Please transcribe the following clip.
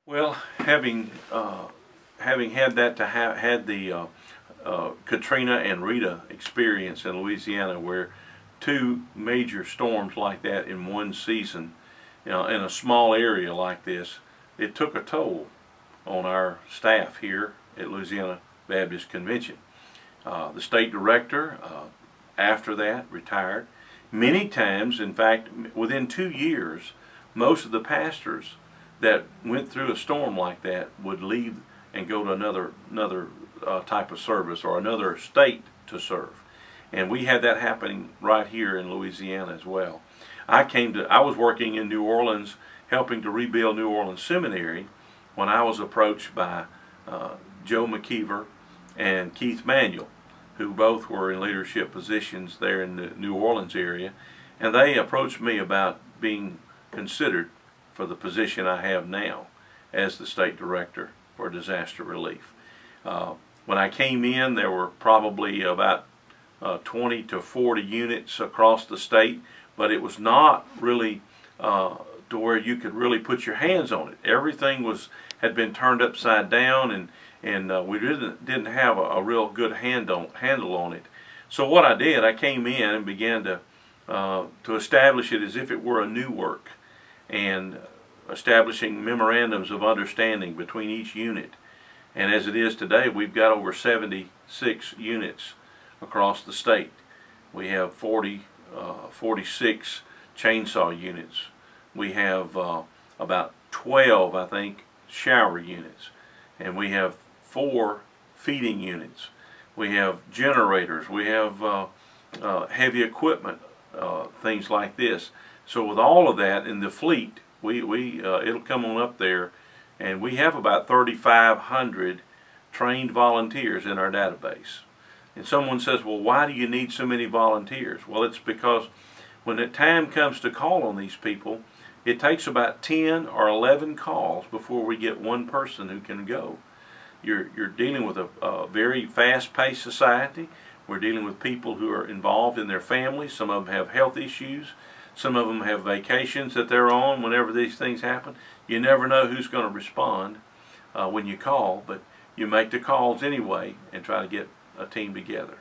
Well, having had that had the Katrina and Rita experience in Louisiana, where two major storms like that in one season, in a small area like this, it took a toll on our staff here at Louisiana Baptist Convention. The state director, after that, retired. Many times, in fact, within 2 years, most of the pastors that went through a storm like that would leave and go to another type of service or another state to serve. And we had that happening right here in Louisiana as well. I was working in New Orleans helping to rebuild New Orleans Seminary when I was approached by Joe McKeever and Keith Manuel, who both were in leadership positions there in the New Orleans area, and they approached me about being considered for the position I have now as the state director for disaster relief. When I came in, there were probably about 20 to 40 units across the state, but it was not really to where you could really put your hands on it. Everything had been turned upside down, and we didn't have a real good handle on it. So what I did, I came in and began to establish it as if it were a new work, and establishing memorandums of understanding between each unit. And as it is today, we've got over 76 units across the state. We have 46 chainsaw units. We have about 12, I think, shower units. And we have 4 feeding units. We have generators. We have heavy equipment, things like this. So with all of that in the fleet, it'll come on up there, and we have about 3,500 trained volunteers in our database. And someone says, well, why do you need so many volunteers? Well, it's because when the time comes to call on these people, it takes about 10 or 11 calls before we get one person who can go. You're dealing with a very fast-paced society. We're dealing with people who are involved in their families. Some of them have health issues. Some of them have vacations that they're on whenever these things happen. You never know who's going to respond when you call, but you make the calls anyway and try to get a team together.